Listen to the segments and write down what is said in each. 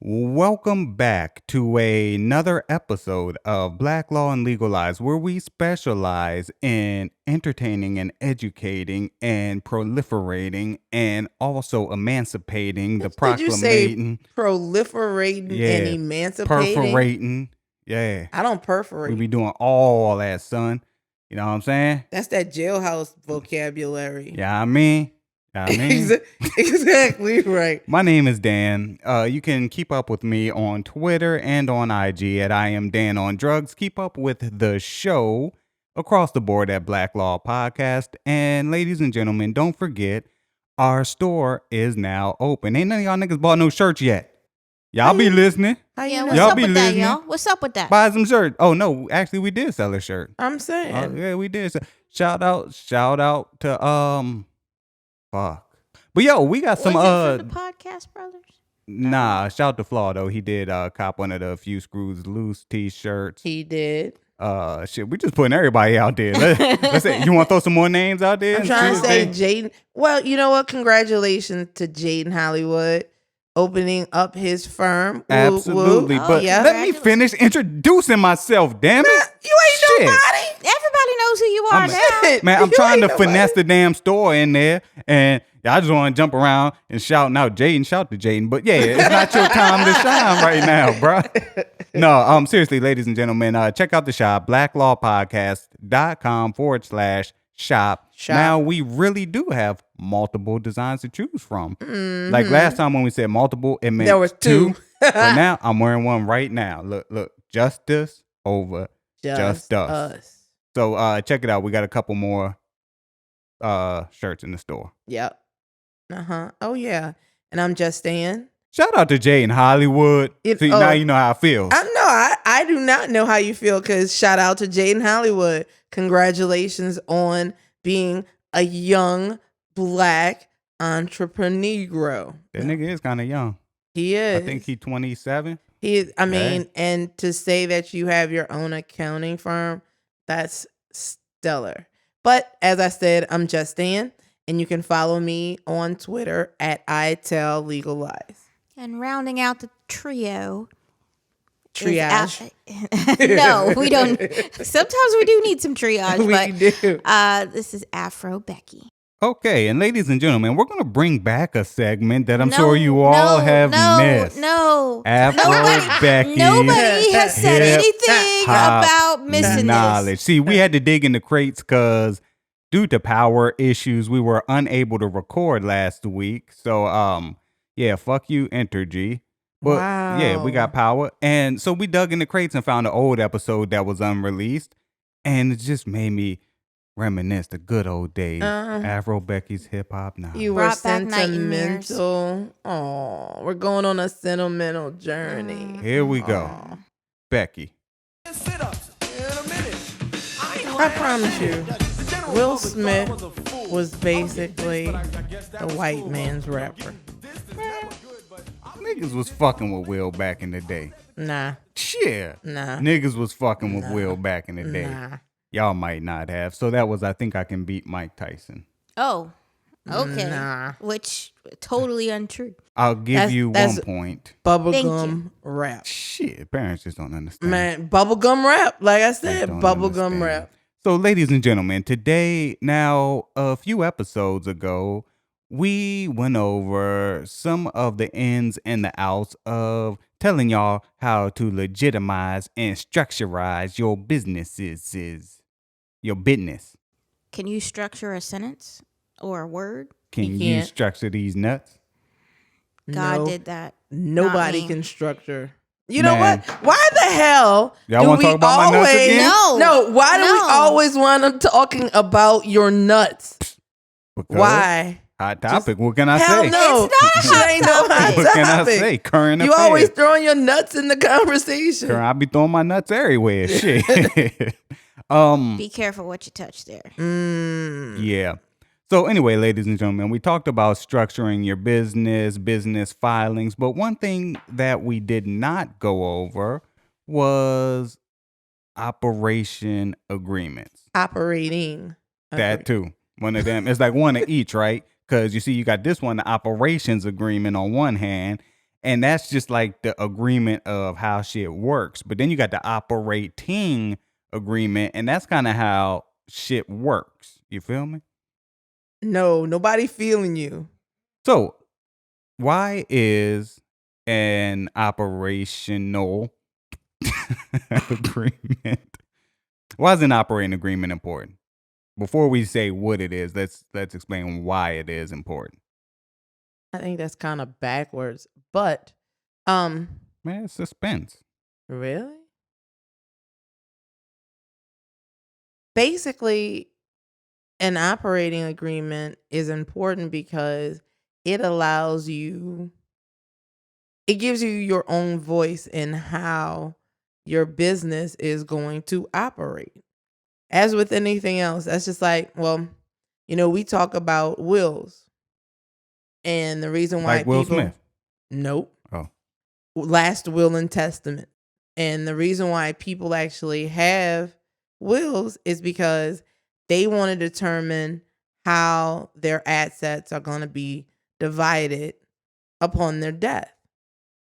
Welcome back to another episode of Black Law and Legal Lies, where we specialize in entertaining and educating and proliferating and also emancipating the Did you say proclamating. proliferating and emancipating? Perforating. Yeah. I don't perforate. We be doing all that, son. You know what I'm saying? That's that jailhouse vocabulary. Yeah, I mean. Exactly right. My name is Dan. You can keep up with me on Twitter and on IG at I am Dan on Drugs. Keep up with the show across the board at Black Law Podcast. And ladies and gentlemen, don't forget, our store is now open. Ain't none of y'all niggas bought no shirts yet. Y'all be listening. Yeah, what's Y'all up be with that, listening. y'all? What's up with that? Buy some shirts. Oh, no. Actually, we did sell a shirt. I'm saying. Yeah, we did. Shout out to, fuck. But yo, we got some, Was it from the Podcast Brothers? Nah, shout out to Flaw though. He did cop one of the Few Screws Loose t-shirts. He did. Shit, we just putting everybody out there. Let's say, you want to throw some more names out there? I'm trying to say Jaden. Well, you know what? Congratulations to Jaden Hollywood opening up his firm. Absolutely. Woo. But Yeah. let me finish introducing myself, damn it. You ain't Shit. nobody. Everybody knows who you are now. Man, I'm You trying to ain't finesse nobody. the damn store in there, and I just want to jump around and shouting out Jaden. Shout to Jaden. But yeah, it's not your time to shine right now, bro. No, seriously, ladies and gentlemen, check out the shop, blacklawpodcast.com/shop. Now, we really do have multiple designs to choose from. Like last time when we said multiple, it meant There was two. But now I'm wearing one right now. Look, justice over just us. So check it out. We got a couple more shirts in the store. Yep. Oh yeah. And I'm just saying. Shout out to Jay in Hollywood. See, now you know how I feel. I do not know how you feel, because shout out to Jaden Hollywood. Congratulations on being a young black entrepreneur. That nigga is kind of young. He is. I think he's 27. He is. I mean, and to say that you have your own accounting firm, that's stellar. But as I said, I'm just Dan, and you can follow me on Twitter at I Tell Legal Lies. And rounding out the trio. Triage. No, we don't. Sometimes we do need some triage. We do. This is Afro Becky. Okay, and ladies and gentlemen, we're going to bring back a segment that I'm sure you all have missed. No. Afro Becky. Nobody has said Hip anything hop about missing knowledge. this. See, we had to dig in the crates because due to power issues, we were unable to record last week. So, yeah, fuck you, Entergy. But yeah, we got power. And so we dug in the crates and found an old episode that was unreleased. And it just made me reminisce the good old days. Afro Becky's hip hop now. You were Brought back nightmares. sentimental. Oh, we're going on a sentimental journey. Here we go. Becky. I promise you, Will Smith was basically the white man's rapper. Niggas was fucking with Will back in the day. Nah. Shit. Nah. Niggas was fucking with Will back in the day. Nah. Y'all might not have. So that was I Think I Can Beat Mike Tyson. Oh, okay. Nah. Which totally untrue. I'll give you that's 1 point. Bubblegum rap. Shit, parents just don't understand. Man, bubblegum rap. Like I said, Don't bubblegum understand. rap. So, ladies and gentlemen, today, now, a few episodes ago, we went over some of the ins and the outs of telling y'all how to legitimize and structurize your businesses. Your business. Can you structure a sentence or a word? Can You you can't. structure these nuts? God No. did that. Nobody me. can structure. You know Man. what? Why the hell Y'all do wanna we talk about my nuts always? again? No. Why do we No. always want them talking about your nuts? Because Why? Hot topic. What can I Hell say? no. It's not a Shit hot ain't no hot What can I topic. say? Current You affairs. always throwing your nuts in the conversation. I be throwing my nuts everywhere. Shit. Be careful what you touch there. Yeah. So anyway, ladies and gentlemen, we talked about structuring your business filings, but one thing that we did not go over was operation agreements. Operating. That too. One of them. It's like one of each, right? Because you see, you got this one, the operations agreement on one hand, And that's just like the agreement of how shit works. But then you got the operating agreement, and that's kind of how shit works. You feel me? No, nobody feeling you. So, why is an operational agreement? Why is an operating agreement important? Before we say what it is, let's explain why it is important. I think that's kind of backwards, but Man, it's suspense. really? Basically, an operating agreement is important because it allows you, it gives you your own voice in how your business is going to operate. As with anything else, that's just like, well, we talk about wills, and the reason why Like Will people, Smith. nope, Oh. last will and testament. And the reason why people actually have wills is because they want to determine how their assets are going to be divided upon their death.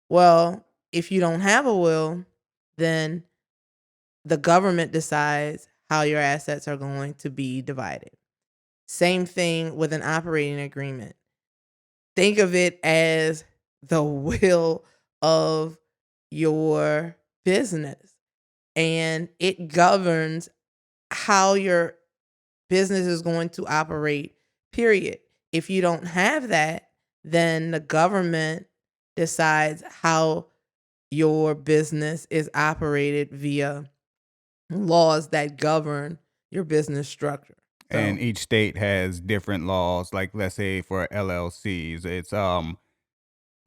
Well, if you don't have a will, then the government decides how your assets are going to be divided. Same thing with an operating agreement. Think of it as the will of your business, and it governs how your business is going to operate, period. If you don't have that, then the government decides how your business is operated via laws that govern your business structure. And each state has different laws. Like, let's say for LLCs, it's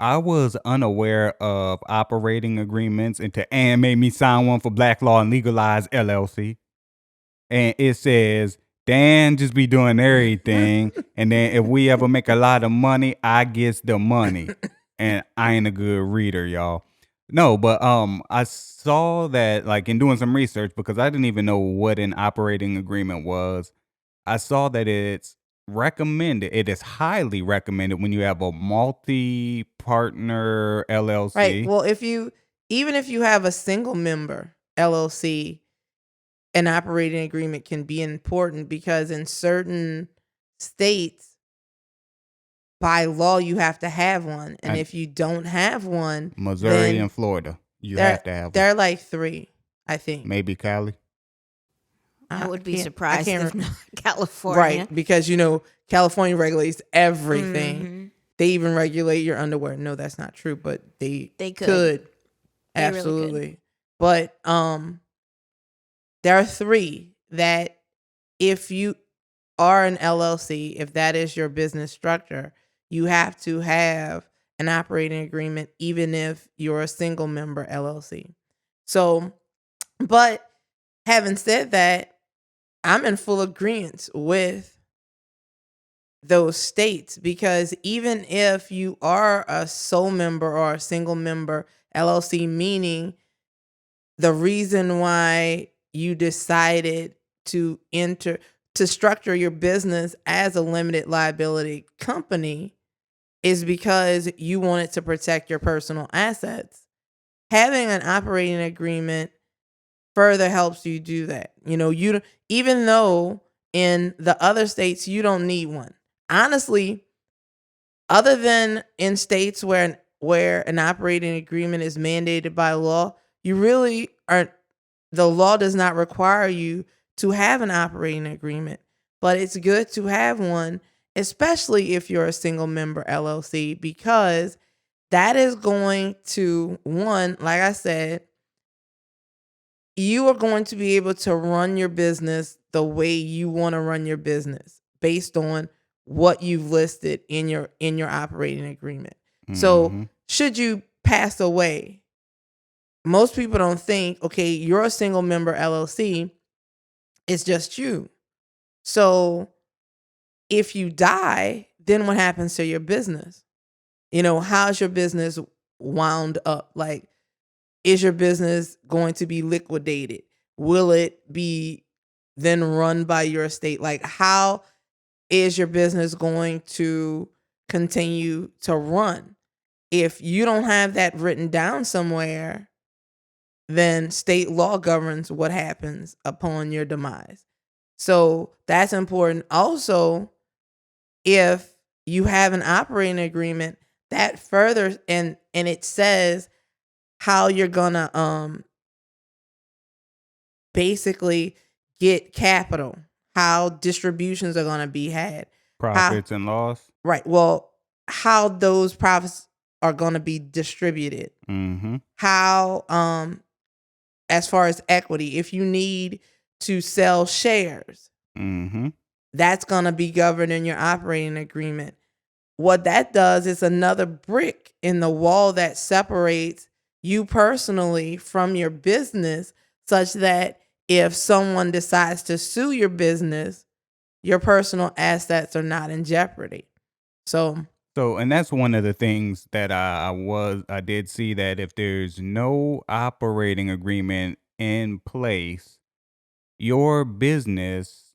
I was unaware of operating agreements until Ann made me sign one for Black Law and Legalize LLC. And it says, Dan just be doing everything. And then if we ever make a lot of money, I gets the money. And I ain't a good reader, y'all. No, but I saw that like in doing some research because I didn't even know what an operating agreement was. I saw that it's recommended. It is highly recommended when you have a multi-partner LLC. Right. Well, even if you have a single member LLC, an operating agreement can be important because in certain states, by law, you have to have one. And if you don't have one, Missouri then and Florida, you have to have one. there are like 3, I think. Maybe Cali. I would be can't- surprised can't if re- not California. Right, because California regulates everything. Mhm. They even regulate your underwear. No, that's not true, but they They could. could. They really Absolutely. But there are 3 that if you are an LLC, if that is your business structure, you have to have an operating agreement even if you're a single member LLC. So, but having said that, I'm in full agreement with those states because even if you are a sole member or a single member LLC, meaning the reason why you decided to structure your business as a limited liability company is because you wanted to protect your personal assets. Having an operating agreement further helps you do that. Even though in the other states you don't need one. Honestly, other than in states where an operating agreement is mandated by law, you really aren't. The law does not require you to have an operating agreement, but it's good to have one, especially if you're a single member LLC, because that is going to, one, like I said, you are going to be able to run your business the way you want to run your business based on what you've listed in your operating agreement. So, should you pass away, most people don't think, okay, you're a single member LLC, it's just you. So, if you die, then what happens to your business? How's your business wound up? Like, is your business going to be liquidated? Will it be then run by your estate? Like, how is your business going to continue to run? if you don't have that written down somewhere, then state law governs what happens upon your demise. So that's important. Also, if you have an operating agreement, that further and it says how you're gonna basically get capital, how distributions are gonna be had, Profits and loss. right? Well, how those profits are gonna be distributed, how as far as equity, if you need to sell shares, that's gonna be governed in your operating agreement. What that does is another brick in the wall that separates you personally from your business, such that if someone decides to sue your business, your personal assets are not in jeopardy. So, and that's one of the things that I did see, that if there's no operating agreement in place, your business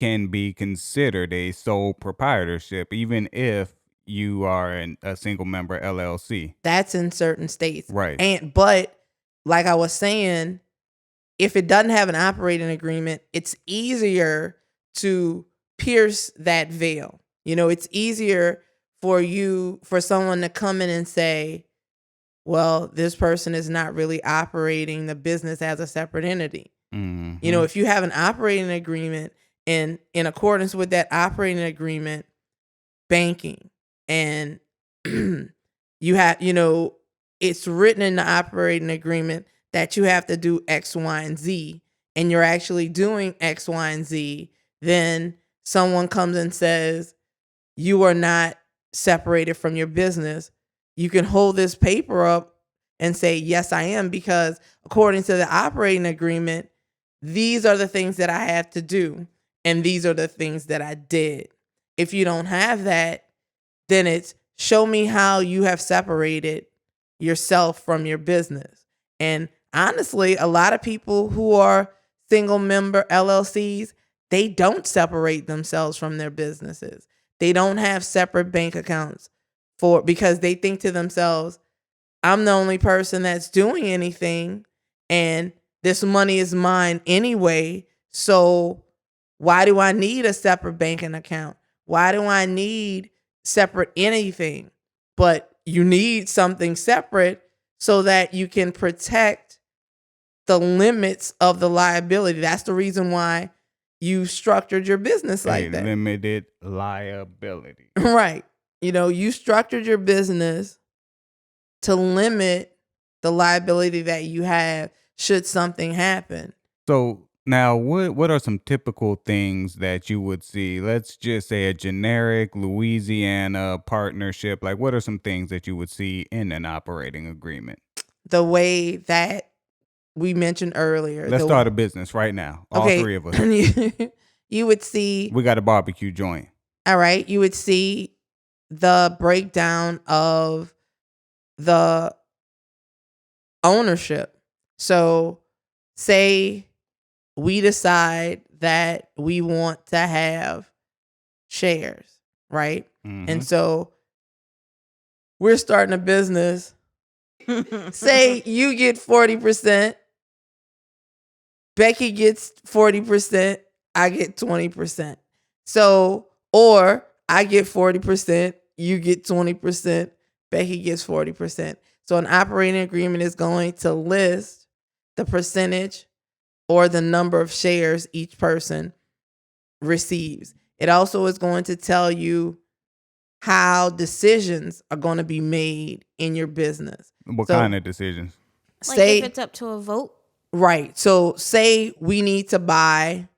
can be considered a sole proprietorship, even if you are a single member LLC. that's in certain states. Right. But like I was saying, if it doesn't have an operating agreement, it's easier to pierce that veil. It's easier for someone to come in and say, well, this person is not really operating the business as a separate entity. If you have an operating agreement, and in accordance with that operating agreement, banking, and you have, it's written in the operating agreement that you have to do X, Y, and Z, and you're actually doing X, Y, and Z, then someone comes and says, you are not separated from your business. You can hold this paper up and say, yes, I am, because according to the operating agreement, these are the things that I have to do, and these are the things that I did. If you don't have that, then it's show me how you have separated yourself from your business. And honestly, a lot of people who are single member LLCs, they don't separate themselves from their businesses. They don't have separate bank accounts because they think to themselves, I'm the only person that's doing anything, and this money is mine anyway. So why do I need a separate banking account? Why do I need separate anything? But you need something separate so that you can protect the limits of the liability. That's the reason why you structured your business like that. Limited liability. Right. You structured your business to limit the liability that you have should something happen. So now, what are some typical things that you would see? Let's just say a generic Louisiana partnership. Like, what are some things that you would see in an operating agreement? The way that we mentioned earlier. Let's start a business right now. All three of us. You would see. We got a barbecue joint. All right. You would see the breakdown of the ownership. So, say we decide that we want to have shares, right? And so we're starting a business. Say you get 40%, Becky gets 40%, I get 20%. So, or I get 40%, you get 20%, Becky gets 40%. So an operating agreement is going to list the percentage or the number of shares each person receives. It also is going to tell you how decisions are going to be made in your business. What kind of decisions? Like if it's up to a vote? Right. So say we need to buy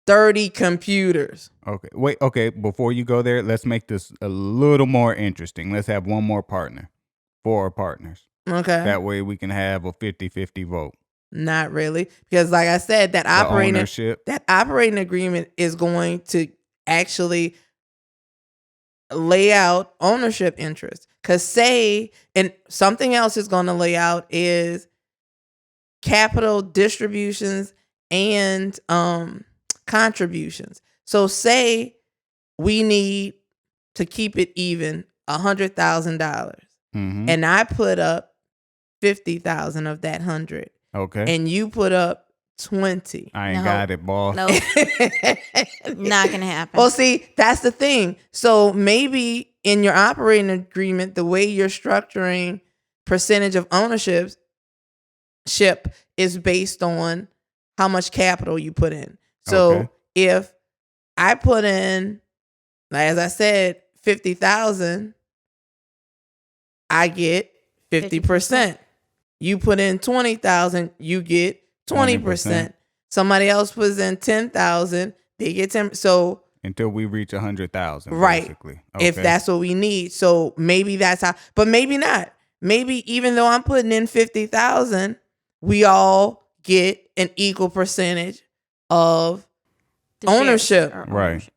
30 computers. Okay. Wait, okay. Before you go there, let's make this a little more interesting. Let's have one more partner. 4 partners. Okay. That way we can have a 50-50 vote. Not really. Because like I said, that operating agreement is going to actually lay out ownership interests. Because and something else is going to lay out is capital distributions and contributions. So say we need to keep it even $100,000. and I put up 50,000 of that 100. Okay. And you put up 20. I ain't got it, boss. No, not gonna happen. Well, see, that's the thing. So maybe in your operating agreement, the way you're structuring percentage of ownership is based on how much capital you put in. So if I put in, as I said, 50,000, I get 50%. You put in 20,000, you get 20%. Somebody else puts in 10,000, they get 10. So until we reach 100,000, right? Basically. If that's what we need. So maybe that's how, but maybe not. Maybe even though I'm putting in 50,000, we all get an equal percentage of ownership. Right.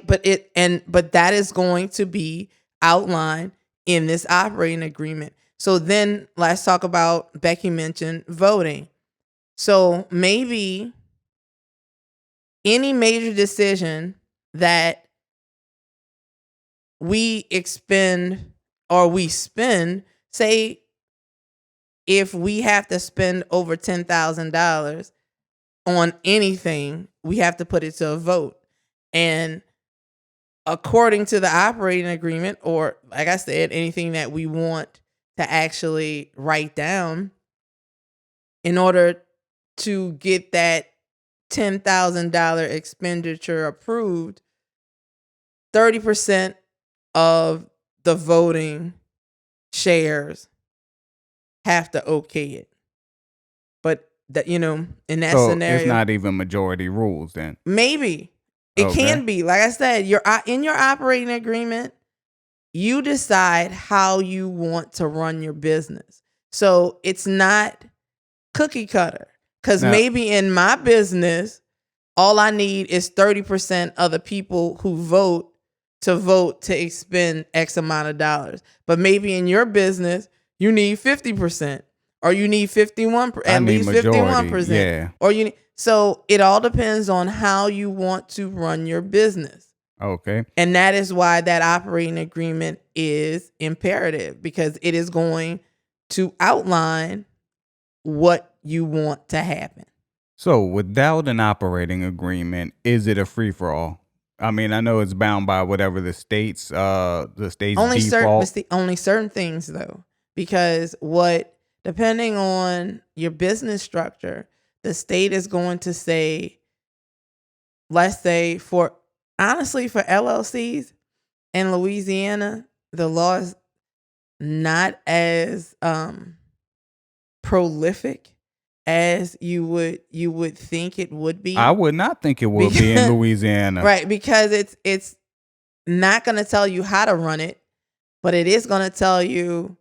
But that is going to be outlined in this operating agreement. So then let's talk about, Becky mentioned voting. So maybe any major decision that we expend or we spend, say if we have to spend over $10,000 on anything, we have to put it to a vote. And according to the operating agreement, or like I said, anything that we want to actually write down, in order to get that $10,000 expenditure approved, 30% of the voting shares have to okay it. But that, in that scenario, it's not even majority rules then. Maybe it can be. Like I said, in your operating agreement, you decide how you want to run your business. So it's not cookie cutter. Because maybe in my business, all I need is 30% of the people who vote to expend X amount of dollars. But maybe in your business, you need 50%, or you need 51%, at least 51%. Yeah. Or so it all depends on how you want to run your business. Okay. And that is why that operating agreement is imperative, because it is going to outline what you want to happen. So without an operating agreement, is it a free-for-all? I mean, I know it's bound by whatever the state's default. Only certain things though, because depending on your business structure, the state is going to say, let's say for LLCs in Louisiana, the law is not as prolific as you would think it would be. I would not think it would be in Louisiana. Right, because it's not going to tell you how to run it, but it is going to tell you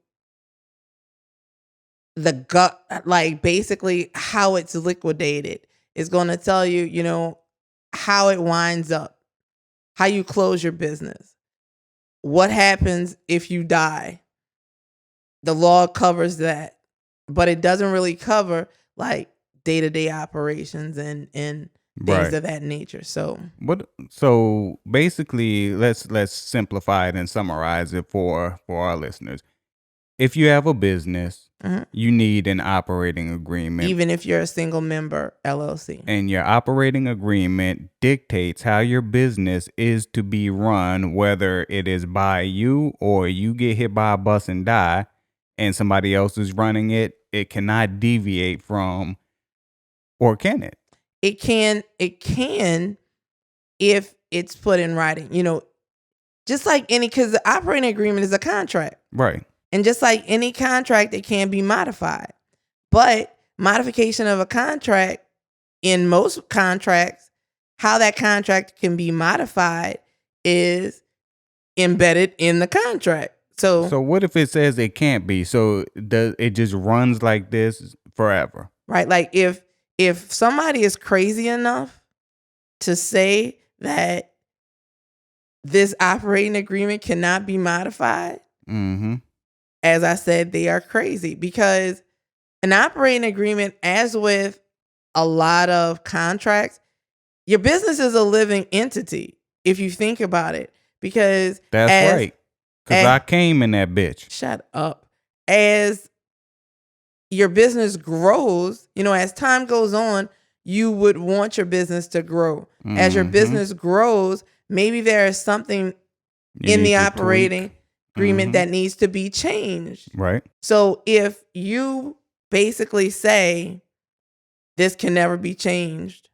basically how it's liquidated. It's going to tell you, how it winds up, how you close your business, what happens if you die. The law covers that, but it doesn't really cover like day-to-day operations and things of that nature. So basically, let's simplify it and summarize it for our listeners. If you have a business, you need an operating agreement. Even if you're a single member LLC. And your operating agreement dictates how your business is to be run, whether it is by you or you get hit by a bus and die and somebody else is running it. It cannot deviate from, or can it? It can if it's put in writing, just like because the operating agreement is a contract. Right. And just like any contract, it can be modified. But modification of a contract, in most contracts, how that contract can be modified is embedded in the contract. So what if it says it can't be? So it just runs like this forever? Right. Like if somebody is crazy enough to say that this operating agreement cannot be modified, as I said, they are crazy, because an operating agreement, as with a lot of contracts, your business is a living entity if you think about it. Because that's right. Because I came in that bitch. Shut up. As your business grows, as time goes on, you would want your business to grow. As your business grows, maybe there is something in the operating agreement that needs to be changed. Right. So if you basically say this can never be changed,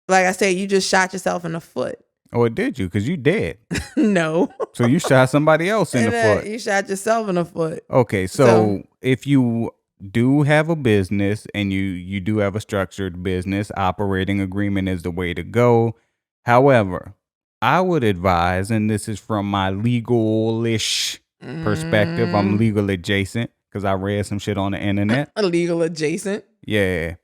like I said, you just shot yourself in the foot. Or did you? Because you dead. No. So you shot somebody else in the foot. You shot yourself in the foot. Okay, so if you do have a business and you do have a structured business, operating agreement is the way to go. However, I would advise, and this is from my legal-ish perspective, I'm legal adjacent because I read some shit on the internet. Legal adjacent? Yeah.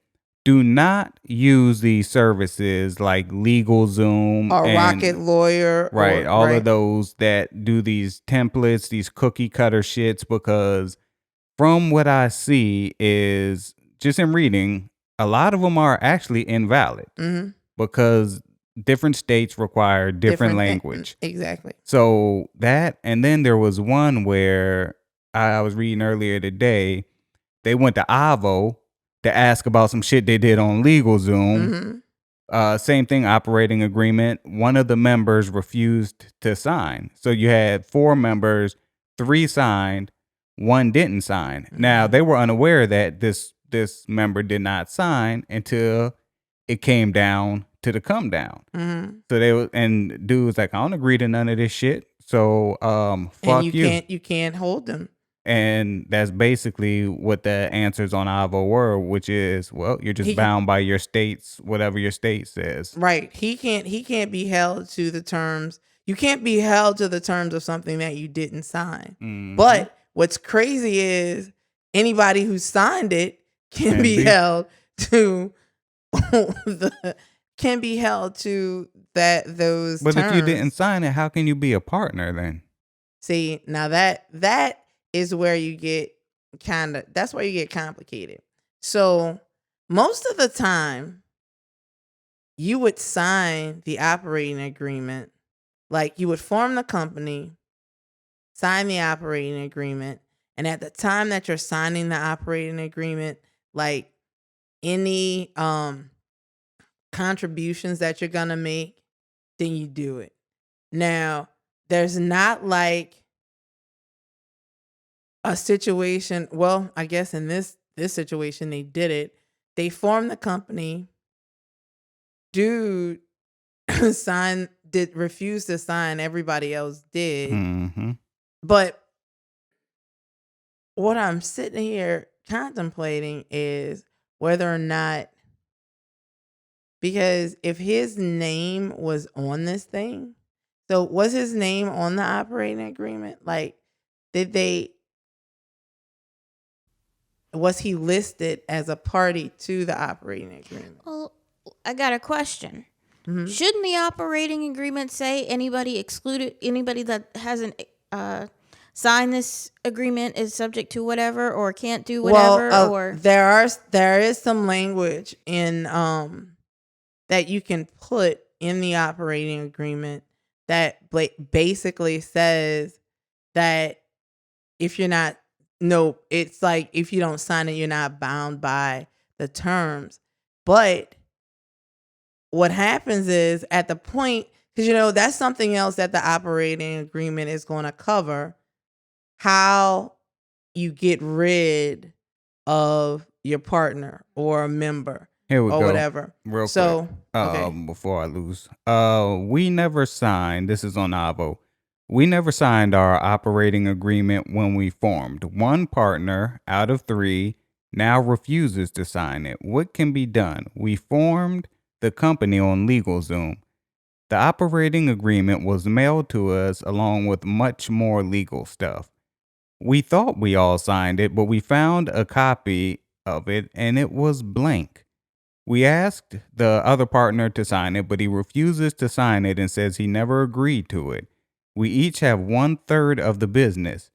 Do not use these services like LegalZoom or Rocket Lawyer. Right. All of those that do these templates, these cookie cutter shits, because from what I see is just in reading, a lot of them are actually invalid because different states require different language. Exactly. So that, and then there was one where I was reading earlier today, they went to Avo to ask about some shit they did on LegalZoom. Same thing, operating agreement. One of the members refused to sign. So you had 4 members, 3 signed, 1 didn't sign. Now they were unaware that this member did not sign until it came down to the come down. So and dude was like, I don't agree to none of this shit. So fuck you. You can't hold them. And that's basically what the answers on Avo were, which is, well, you're just bound by your state's, whatever your state says. Right. He can't be held to the terms. You can't be held to the terms of something that you didn't sign. But what's crazy is anybody who signed it can be held to those But terms. if you didn't sign it, how can you be a partner then? See, now that is where you get that's where you get complicated. So most of the time you would sign the operating agreement, like you would form the company, sign the operating agreement, and at the time that you're signing the operating agreement, like any contributions that you're gonna make, then you do it. Now, there's not like a situation, well, I guess in this situation they did it. They formed the company. Dude refuse to sign, everybody else did. But what I'm sitting here contemplating is whether or not, because if his name was on this thing, so was his name on the operating agreement? Like, was he listed as a party to the operating agreement? Well, I got a question. Shouldn't the operating agreement say anybody that hasn't signed this agreement is subject to whatever or can't do whatever? Or there is some language in that you can put in the operating agreement that basically says that if you're not, no, it's like if you don't sign it, you're not bound by the terms. But what happens is at the point, because that's something else that the operating agreement is going to cover, how you get rid of your partner or a member. Here we go. Whatever. Real quick. Before I lose. We never signed, this is on Avo. We never signed our operating agreement when we formed. 1 partner out of 3 now refuses to sign it. What can be done? We formed the company on LegalZoom. The operating agreement was mailed to us along with much more legal stuff. We thought we all signed it, but we found a copy of it and it was blank. We asked the other partner to sign it, but he refuses to sign it and says he never agreed to it. We each have 1/3 of the business.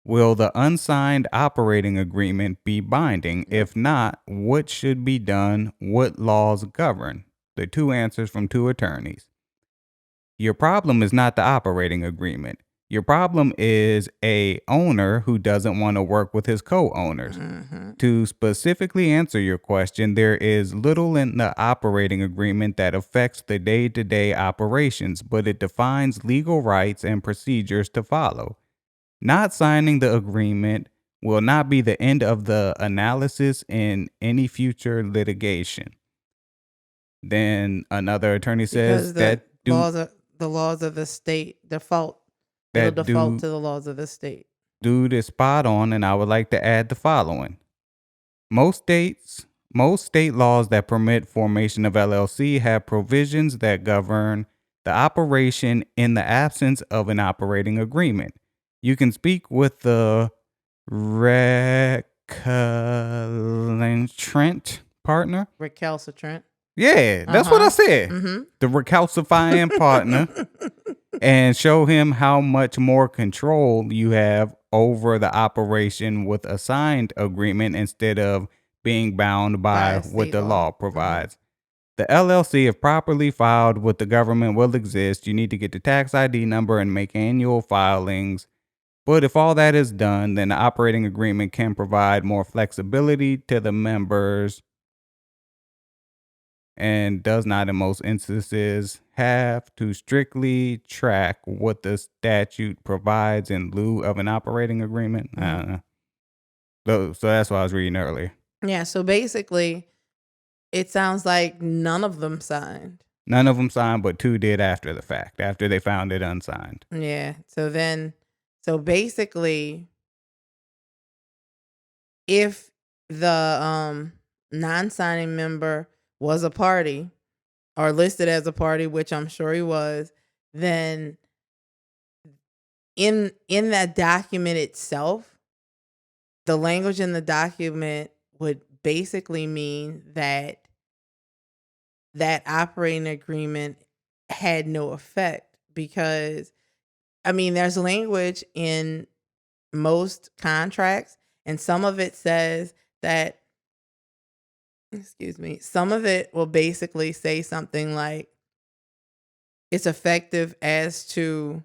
Will the unsigned operating agreement be binding? If not, what should be done? What laws govern? The 2 answers from 2 attorneys. Your problem is not the operating agreement. Your problem is a owner who doesn't want to work with his co-owners. To specifically answer your question, there is little in the operating agreement that affects the day-to-day operations, but it defines legal rights and procedures to follow. Not signing the agreement will not be the end of the analysis in any future litigation. Then another attorney says Because the that due laws of the state default. It'll that default dude to the laws of the state. dude is spot on, and I would like to add the following. Most state laws that permit formation of LLC have provisions that govern the operation in the absence of an operating agreement. You can speak with the recalcitrant partner. Recalcitrant. Yeah, that's what I said. Mm-hmm. The recalcifying partner, and show him how much more control you have over the operation with a signed agreement instead of being bound by what the law provides. The LLC, if properly filed with the government, will exist. You need to get the tax ID number and make annual filings. But if all that is done, then the operating agreement can provide more flexibility to the members and does not in most instances have to strictly track what the statute provides in lieu of an operating agreement. So that's what I was reading earlier. Yeah, so basically, it sounds like none of them signed. None of them signed, but 2 did after the fact, after they found it unsigned. Yeah, so basically, if the non-signing member was a party or listed as a party, which I'm sure he was, then in that document itself, the language in the document would basically mean that operating agreement had no effect, because I mean, there's language in most contracts, and some of it says that, some of it will basically say something like it's effective as to,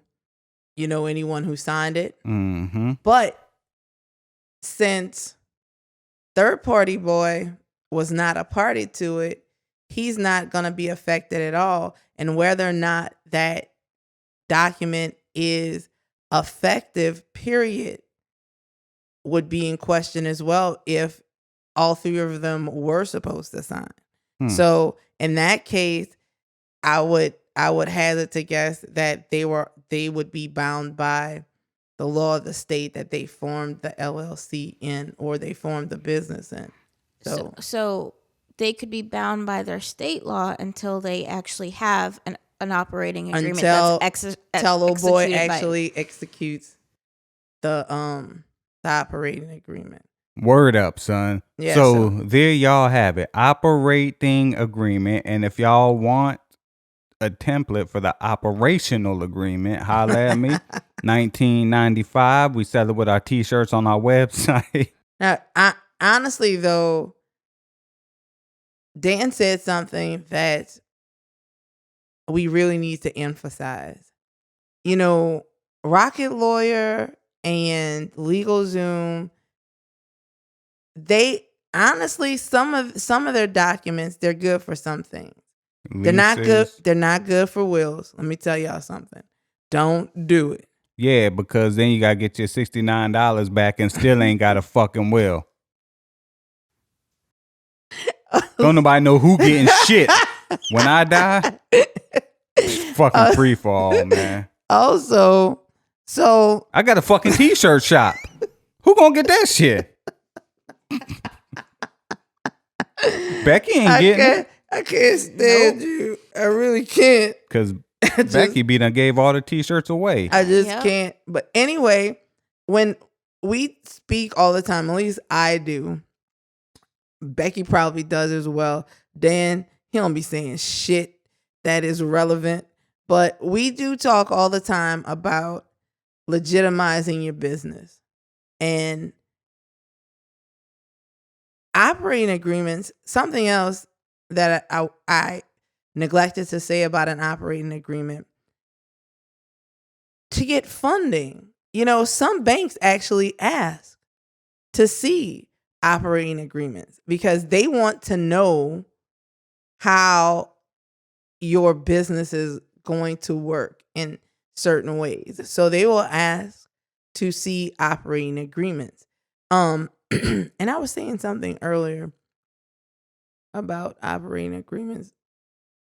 anyone who signed it. Mm-hmm. But since third party boy was not a party to it, he's not going to be affected at all. And whether or not that document is effective, period, would be in question as well if all 3 of them were supposed to sign. So in that case, I would hazard to guess that they would be bound by the law of the state that they formed the LLC in, or they formed the business in. So they could be bound by their state law until they actually have an operating agreement until old boy actually executes the operating agreement. Word up, son. Yeah, so there y'all have it. Operating agreement. And if y'all want a template for the operational agreement, holla at me. $19.95. We sell it with our t-shirts on our website. Now, honestly though, Dan said something that we really need to emphasize. Rocket Lawyer and LegalZoom, they honestly, some of their documents, they're good for some things. They're not good for wills. Let me tell y'all something. Don't do it. Yeah, because then you gotta get your $69 back and still ain't got a fucking will. Don't nobody know who getting shit. When I die, it's fucking free for all, man. Also, so I got a fucking t-shirt shop. Who gonna get that shit? Becky ain't getting it. I can't stand you. I really can't. Because Becky done gave all the t-shirts away. I just can't. But anyway, when we speak all the time, at least I do, Becky probably does as well. Dan, he don't be saying shit that is relevant. But we do talk all the time about legitimizing your business. And operating agreements, something else that I neglected to say about an operating agreement. to get funding. Some banks actually ask to see operating agreements because they want to know how your business is going to work in certain ways. So they will ask to see operating agreements. And I was saying something earlier about operating agreements,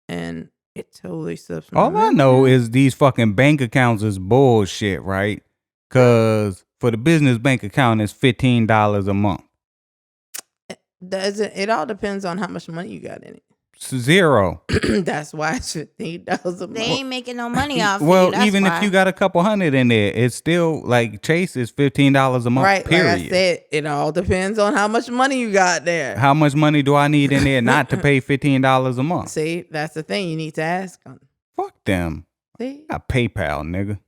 and it totally slips my All I memory know now. is these fucking bank accounts is bullshit, right? Cause for the business bank account, it's $15 a month. It all depends on how much money you got in it. Zero. That's why it's $15 a month. They ain't making no money off of Well, you. That's even why. if you got a couple hundred in there, it's still like Chase is $15 a month. Right, Period. like I said, it all depends on how much money you got there. How much money do I need in there not to pay $15 a month? See, that's the thing you need to ask them. Fuck them. See, I got PayPal, nigga.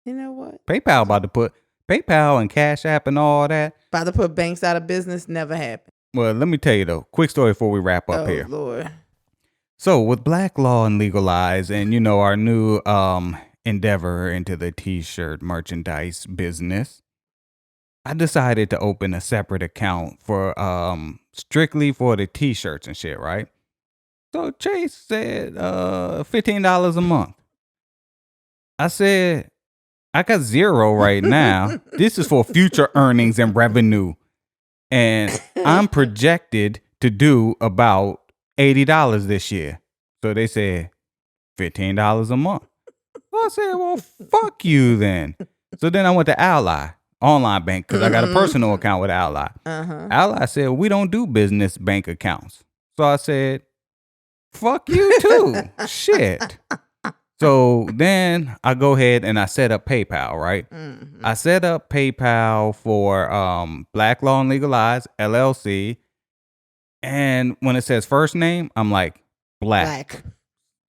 you know what? PayPal about to put PayPal and Cash App and all that. About to put banks out of business, never happened. Well, let me tell you though, quick story before we wrap up here. Lord. So with Black Law and Legalize and our new endeavor into the t-shirt merchandise business, I decided to open a separate account for strictly for the t-shirts and shit, right? So Chase said $15 a month. I said, I got zero right now. This is for future earnings and revenue. And I'm projected to do about $80 this year. So they said $15 a month. So I said, well, fuck you then. So then I went to Ally online bank because I got a personal account with Ally. Ally said, we don't do business bank accounts. So I said, fuck you too. Shit. So then I go ahead and I set up PayPal, right? I set up PayPal for Black Law and Legalize, LLC. And when it says first name, I'm like, Black.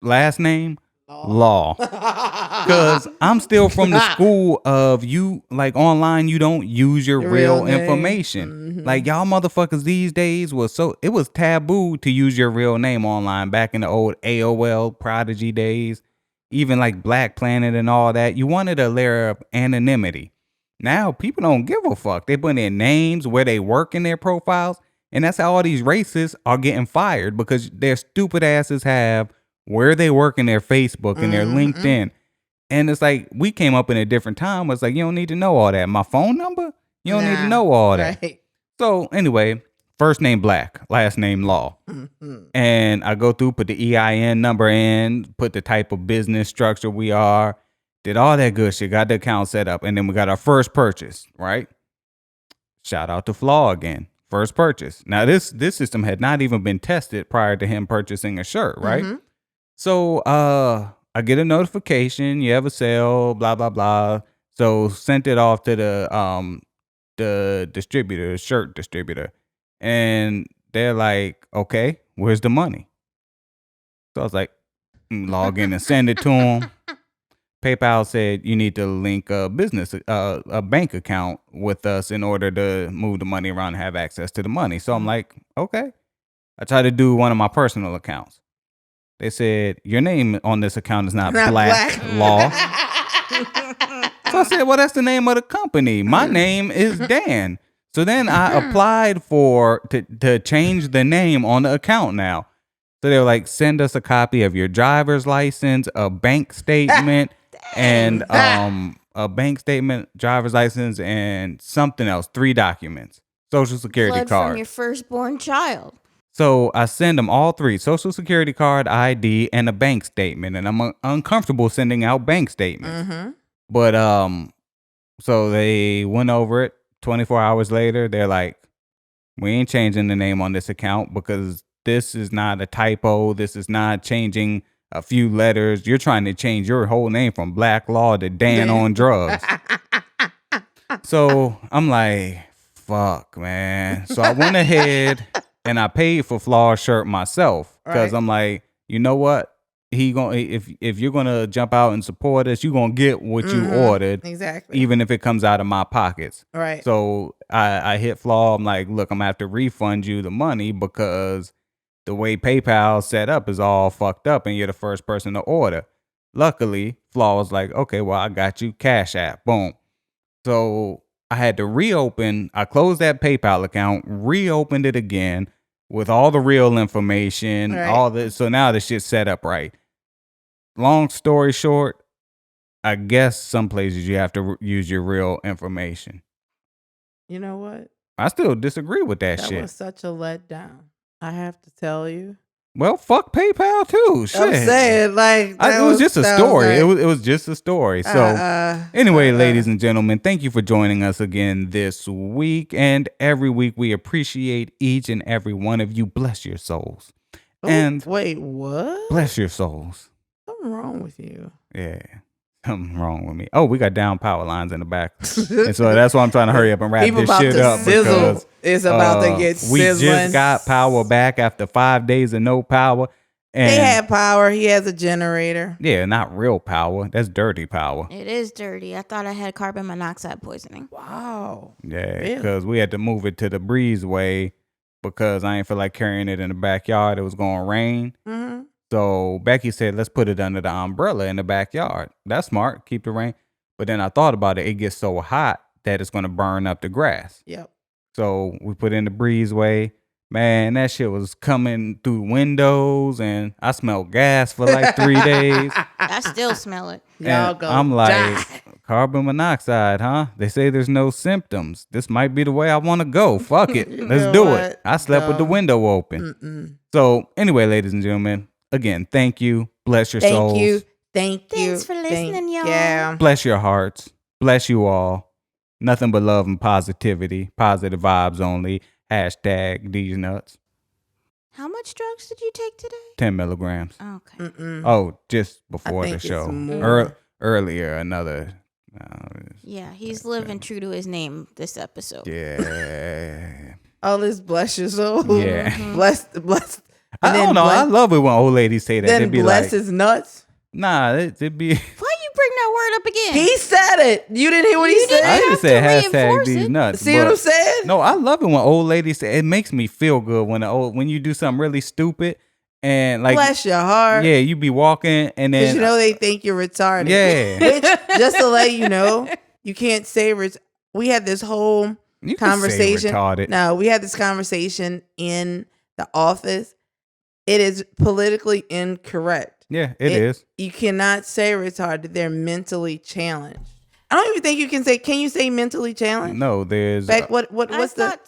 Last name, Law. Because I'm still from the school of you, like online, you don't use your real information. Like y'all motherfuckers these days it was taboo to use your real name online back in the old AOL Prodigy days. Even like Black Planet and all that. You wanted a layer of anonymity. Now people don't give a fuck. They put their names, where they work in their profiles. And that's how all these racists are getting fired because their stupid asses have where they work in their Facebook and their LinkedIn. And it's like, we came up in a different time. It's like, you don't need to know all that. My phone number? You don't need to know all that. Right. So anyway, first name Black, last name Law. And I go through, put the EIN number in, put the type of business structure we are, did all that good shit, got the account set up. And then we got our first purchase, right? Shout out to Flaw again. First purchase. Now this system had not even been tested prior to him purchasing a shirt, right? So I get a notification, you have a sale, blah blah blah. So sent it off to the distributor, the shirt distributor, and they're like, "Okay, where's the money?" So I was like, log in and send it to them. PayPal said you need to link a bank account with us in order to move the money around and have access to the money. So I'm like, okay. I tried to do one of my personal accounts. They said, your name on this account is not Black Law. So I said, well, that's the name of the company. My name is Dan. So then I applied to change the name on the account now. So they were like, send us a copy of your driver's license, a bank statement, and a bank statement, driver's license, and something else. 3 documents. Social security Blood card. from your firstborn child. So I send them all 3, social security card, ID, and a bank statement. And I'm uncomfortable sending out bank statements. But so they went over it. 24 hours later, they're like, we ain't changing the name on this account because this is not a typo. This is not changing a few letters. You're trying to change your whole name from Black Law to Dan on drugs. So I'm like, fuck, man. So I went ahead and I paid for Flaw's shirt myself because I'm like, you know what? If you're gonna jump out and support us, you're gonna get what you ordered. Exactly. Even if it comes out of my pockets. Right. So I hit Flaw. I'm like, look, I'm gonna have to refund you the money because the way PayPal set up is all fucked up and you're the first person to order. Luckily, Flaw was like, okay, well, I got you. Cash App. Boom. So I had to reopen. I closed that PayPal account, reopened it again with all the real information, Right. all this. So now the shit's set up right. Long story short, I guess some places you have to use your real information. You know what? I still disagree with that That shit. was such a letdown. I have to tell you. Well, fuck PayPal too. Shit. I'm saying, like, It was just a story. Like, It was just a story. So anyway, ladies and gentlemen, thank you for joining us again this week. And every week we appreciate each and every one of you. Bless your souls. And wait, what? Bless your souls. Something wrong with you. Yeah. Something wrong with me. Oh, we got down power lines in the back. And so that's why I'm trying to hurry up and wrap this shit up. Because it's about to get we sizzling. just got power back after 5 days of no power. And they had power. He has a generator. Yeah, not real power. That's dirty power. It is dirty. I thought I had carbon monoxide poisoning. Wow. Yeah, because we had to move it to the breezeway because I ain't feel like carrying it in the backyard. It was going to rain. Mm-hmm. So Becky said, let's put it under the umbrella in the backyard. That's smart. Keep the rain. But then I thought about it. It gets so hot that it's going to burn up the grass. Yep. So we put in the breezeway. Man, that shit was coming through windows, and I smelled gas for like 3 days. I still smell it. Y'all go. I'm like, carbon monoxide, huh? They say there's no symptoms. This might be the way I want to go. Fuck it. Let's do it. I slept with the window open. So anyway, ladies and gentlemen, again, thank you. Bless your souls. Thank you. Thanks for listening, y'all. Yeah. Bless your hearts. Bless you all. Nothing but love and positivity. Positive vibes only. Hashtag these nuts. How much drugs did you take today? 10 milligrams. Okay. Oh, just before the it's show. more. Earlier, another. Yeah, he's living true to his name this episode. Yeah. All this bless your soul. Yeah. Blessed. I don't know. I love it when old ladies say that. Then They'd be bless like, his nuts. nah, it'd be. Why you bring that word up again? He said it. You didn't hear what he said? I have just said to hashtag reinforce these it. nuts. See what I'm saying? No, I love it when old ladies say it. Makes me feel good when you do something really stupid and like Bless your heart. yeah, you be walking and then Because you know they think you're retarded. Yeah. Which, just to let you know, you can't say we had this whole you conversation. Can say retarded. No, we had this conversation in the office. It is politically incorrect. Yeah, it is. You cannot say retarded. They're mentally challenged. I don't even think you can say. Can you say mentally challenged? No, there's. Beck, what's the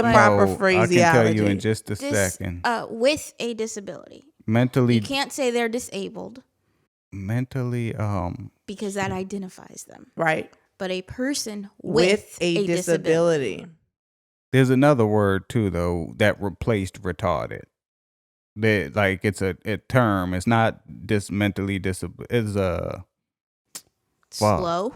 proper phraseology? I can tell you in just a second. With a disability. Mentally. You can't say they're disabled. Mentally. Because that identifies them. Right. But a person with a disability. There's another word too, though, that replaced retarded. That like it's a term. It's not just mentally disabled. It's slow.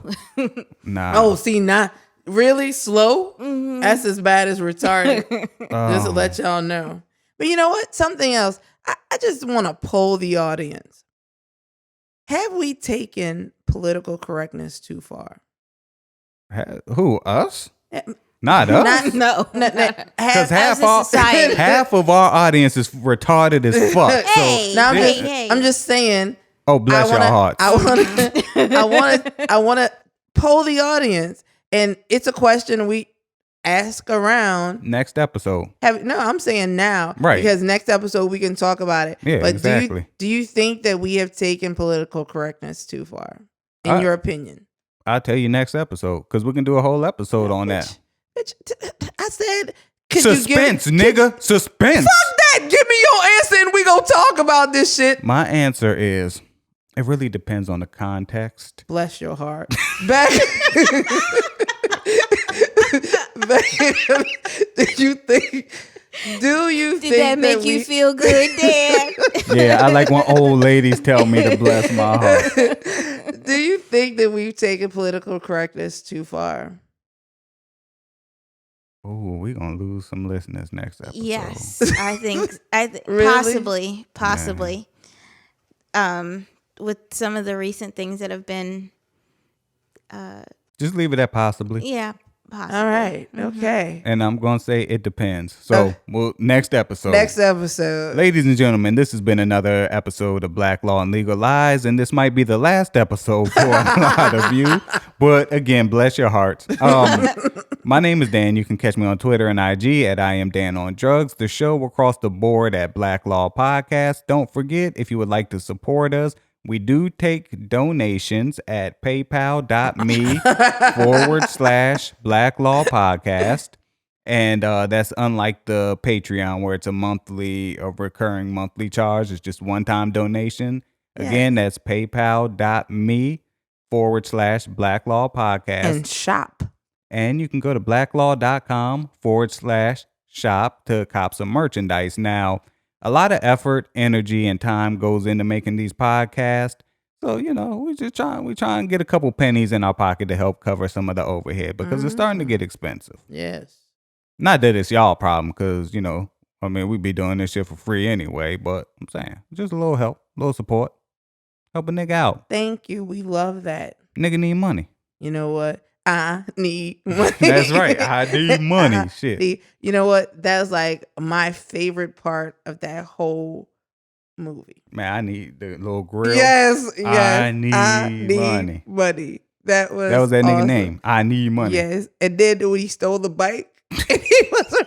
Nah. Oh, see, not really slow. Mm-hmm. That's as bad as retarded. Just to let y'all know. But you know what? Something else. I just want to poll the audience. Have we taken political correctness too far? Who, us? Not us. Because half of our audience is retarded as fuck. Hey, so I'm just saying. Oh, bless your hearts. I want to poll the audience, and it's a question we ask around. Next episode. I'm saying now, right? Because next episode we can talk about it. Yeah, but exactly. Do you think that we have taken political correctness too far, in your opinion? I'll tell you next episode because we can do a whole episode on that. I said suspense, nigga. Suspense. Fuck that. Give me your answer and we gonna talk about this shit. My answer is it really depends on the context. Bless your heart. Becky, did you think that make you feel good, Dad? Yeah, I like when old ladies tell me to bless my heart. Do you think that we've taken political correctness too far? Oh, we're gonna lose some listeners next episode. Yes, I think really? possibly. With some of the recent things that have been just leave it at possibly. Yeah, Possibly. All right. Okay. And I'm going to say it depends. So, next episode. Next episode. Ladies and gentlemen, this has been another episode of Black Law and Legal Lies, and this might be the last episode for a lot of you. But again, bless your hearts. My name is Dan. You can catch me on Twitter and IG at I am Dan on Drugs. The show across the board at Black Law Podcast. Don't forget, if you would like to support us, we do take donations at paypal.me/Black Law Podcast. And that's unlike the Patreon where it's a recurring monthly charge. It's just one-time donation. Yes. Again, that's paypal.me/Black Law Podcast. And shop. And you can go to blacklaw.com/shop to cop some merchandise. Now, a lot of effort, energy, and time goes into making these podcasts. So, we try and get a couple pennies in our pocket to help cover some of the overhead because it's starting to get expensive. Yes. Not that it's y'all problem because, we be doing this shit for free anyway. But I'm saying, just a little help, a little support. Help a nigga out. Thank you. We love that. Nigga need money. You know what? I need money. That's right. I need money. Shit. You know what? That's like my favorite part of that whole movie. Man, I need the little grill. Yes. I need money. That was that nigga awesome. name. I need money. Yes. And then when he stole the bike, and he was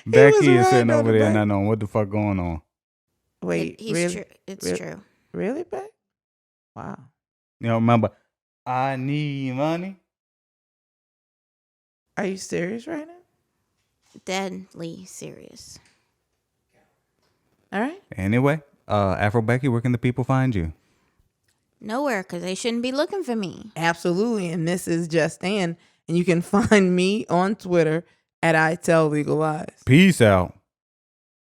Becky is sitting over there not knowing what the fuck going on. Wait, really? It's true. Really, Beck? Wow. Remember, I need money. Are you serious right now? Deadly serious. All right. Anyway, Afro Becky, where can the people find you? Nowhere, because they shouldn't be looking for me. Absolutely. And this is Just Dan. And you can find me on Twitter at I Tell Legal Lies. Peace out.